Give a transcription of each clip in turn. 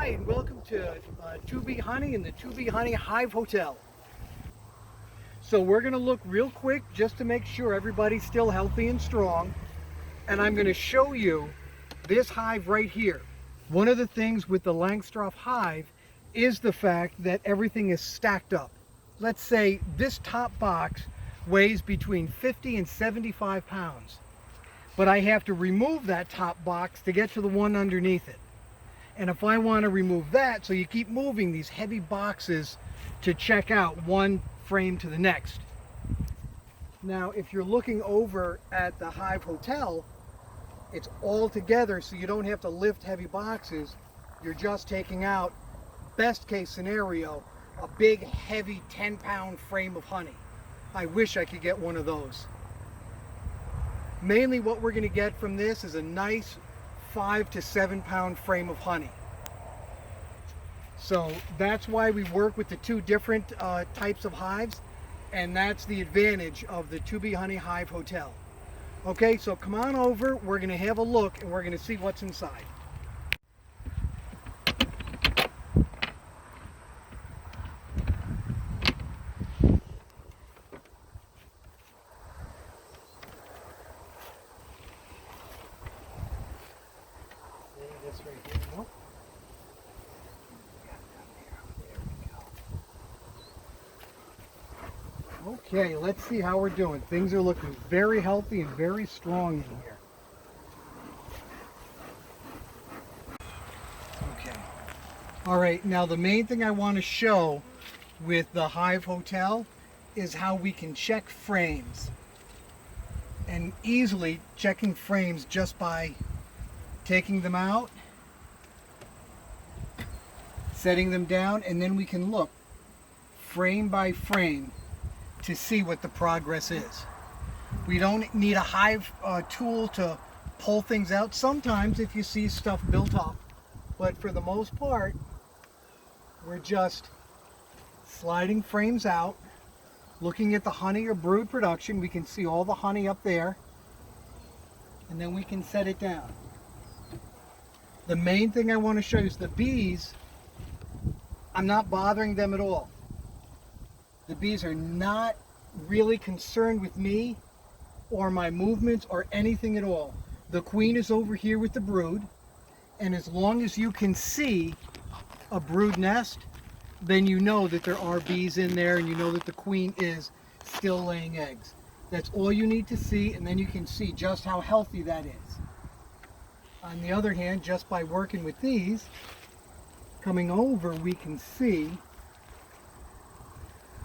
Hi, and welcome to 2B Honey in the 2B Honey Hive Hotel. So we're going to look real quick just to make sure everybody's still healthy and strong. And I'm going to show you this hive right here. One of the things with the Langstroth Hive is the fact that everything is stacked up. Let's say this top box weighs between 50 and 75 pounds. But I have to remove that top box to get to the one underneath it. And if I want to remove that, so you keep moving these heavy boxes to check out one frame to the next. Now, if you're looking over at the Hive Hotel, it's all together, so you don't have to lift heavy boxes. You're just taking out, best case scenario, a big, heavy 10-pound frame of honey. I wish I could get one of those. Mainly what we're going to get from this is a nice 5 to 7 pound frame of honey. So that's why we work with the two different types of hives, and that's the advantage of the 2B Honey Hive Hotel. Okay, so come on over, we're going to have a look and we're going to see what's inside. Okay, let's see how we're doing. Things are looking very healthy and very strong in here. Okay. All right, now the main thing I want to show with the Hive Hotel is how we can check frames. And easily checking frames just by taking them out, setting them down, and then we can look frame by frame to see what the progress is. We don't need a hive tool to pull things out. Sometimes if you see stuff built up, but for the most part, we're just sliding frames out, looking at the honey or brood production. We can see all the honey up there, and then we can set it down. The main thing I want to show you is the bees. I'm not bothering them at all. The bees are not really concerned with me or my movements or anything at all. The queen is over here with the brood, and as long as you can see a brood nest, then you know that there are bees in there, and you know that the queen is still laying eggs. That's all you need to see, and then you can see just how healthy that is. On the other hand, just by working with these, coming over, we can see,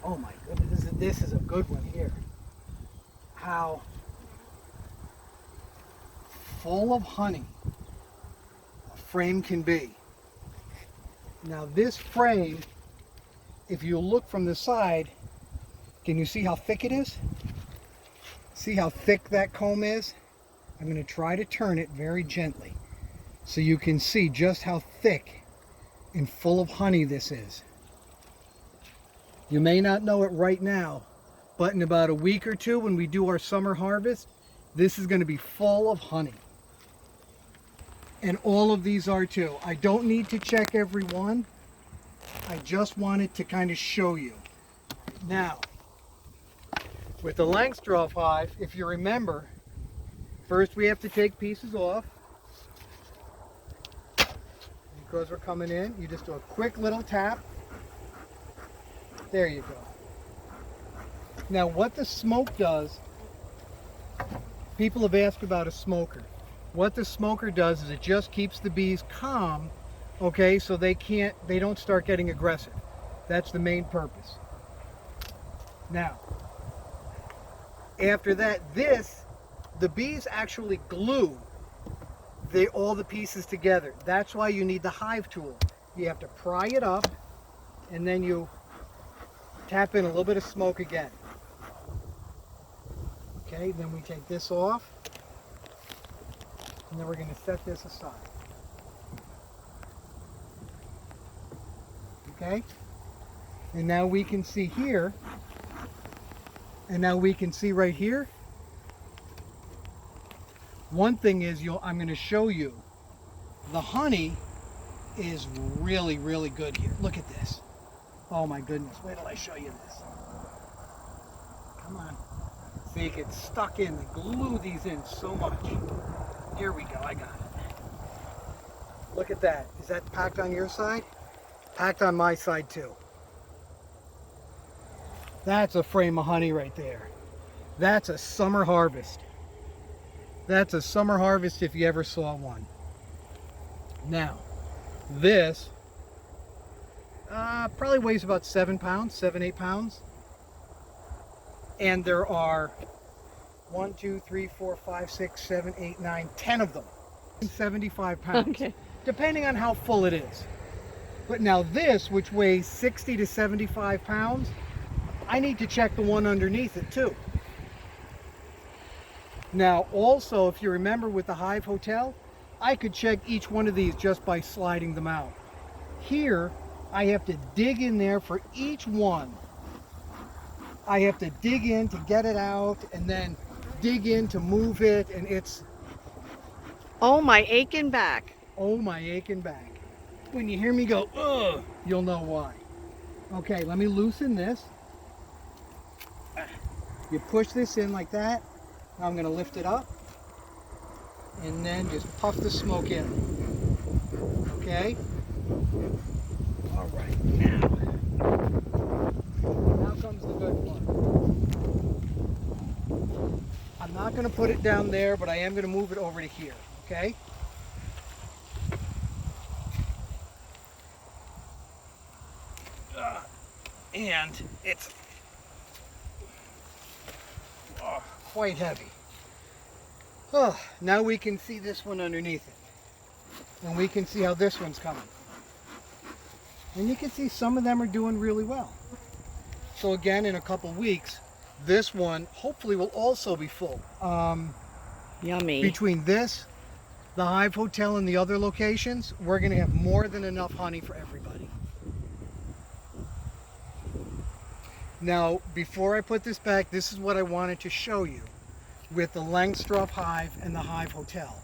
oh my goodness, this is a good one here. How full of honey a frame can be. Now this frame, if you look from the side, can you see how thick it is? See how thick that comb is? I'm going to try to turn it very gently so you can see just how thick and full of honey this is. You may not know it right now, but in about a week or two when we do our summer harvest, this is going to be full of honey. And all of these are too. I don't need to check every one. I just wanted to kind of show you. Now, with the Langstroth Hive, if you remember, first we have to take pieces off. Because we're coming in, you just do a quick little tap. There you go. Now what the smoke does, people have asked about a smoker. What the smoker does is it just keeps the bees calm, okay, so they don't start getting aggressive. That's the main purpose. Now, after that, the bees actually glue all the pieces together. That's why you need the hive tool. You have to pry it up, and then you tap in a little bit of smoke again. Okay, then we take this off, and then we're going to set this aside. Okay, and now we can see here, and now we can see right here. One thing is, I'm going to show you the honey is really, really good here. Look at this. Oh my goodness. Wait till I show you this. Come on. See, it gets stuck in. They glue these in so much. Here we go. I got it. Look at that. Is that packed on your side? Packed on my side too. That's a frame of honey right there. That's a summer harvest. That's a summer harvest if you ever saw one. Now, this probably weighs about 7 pounds, 7, 8 pounds. And there are 1, 2, 3, 4, 5, 6, 7, 8, 9, 10 of them. 75 pounds. Okay. Depending on how full it is. But now this, which weighs 60 to 75 pounds, I need to check the one underneath it too. Now also, if you remember with the Hive Hotel, I could check each one of these just by sliding them out. Here, I have to dig in there for each one. I have to dig in to get it out and then dig in to move it, and it's... Oh, my aching back. Oh, my aching back. When you hear me go, ugh, you'll know why. Okay, let me loosen this. You push this in like that. Now I'm going to lift it up and then just puff the smoke in. Okay? All right, now comes the good one. I'm not going to put it down there, but I am going to move it over to here. Okay? And it's quite heavy. Oh, now we can see this one underneath it. And we can see how this one's coming. And you can see some of them are doing really well. So again, in a couple weeks, this one hopefully will also be full. Yummy. Between this, the Hive Hotel, and the other locations, we're going to have more than enough honey for everybody. Now, before I put this back, this is what I wanted to show you with the Langstroth Hive and the Hive Hotel.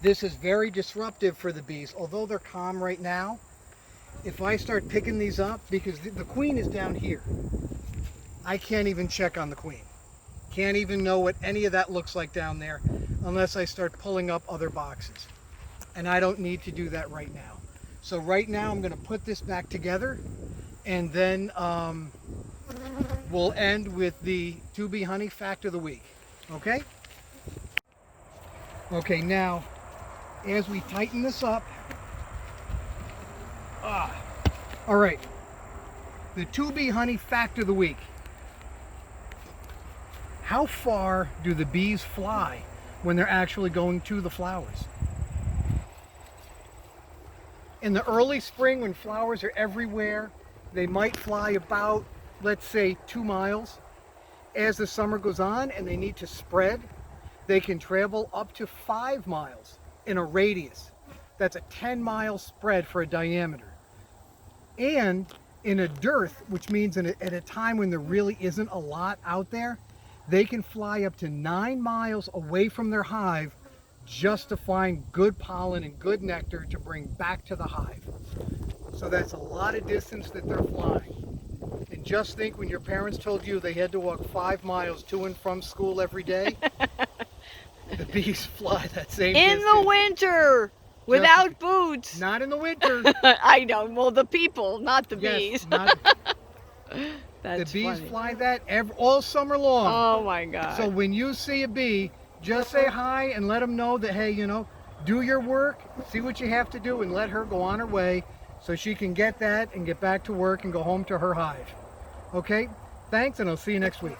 This is very disruptive for the bees, although they're calm right now. If I start picking these up, because the queen is down here, I can't even check on the queen. Can't even know what any of that looks like down there unless I start pulling up other boxes. And I don't need to do that right now. So right now I'm going to put this back together, and then we'll end with the 2B honey fact of the week. Okay? Okay, now as we tighten this up, all right, the 2B honey fact of the week. How far do the bees fly when they're actually going to the flowers? In the early spring, when flowers are everywhere, they might fly about, let's say, 2 miles. As the summer goes on and they need to spread, they can travel up to 5 miles in a radius. That's a 10-mile spread for a diameter. And in a dearth, which means at a time when there really isn't a lot out there, they can fly up to 9 miles away from their hive just to find good pollen and good nectar to bring back to the hive. So that's a lot of distance that they're flying. And just think, when your parents told you they had to walk 5 miles to and from school every day, the bees fly that same distance. In the winter! Without boots. Not in the winter. I know. Well, the people, not the bees. That's the bees funny. fly that all summer long. Oh my God. So when you see a bee, just say hi and let them know that, hey, you know, do your work, see what you have to do, and let her go on her way so she can get that and get back to work and go home to her hive. Okay? Thanks, and I'll see you next week.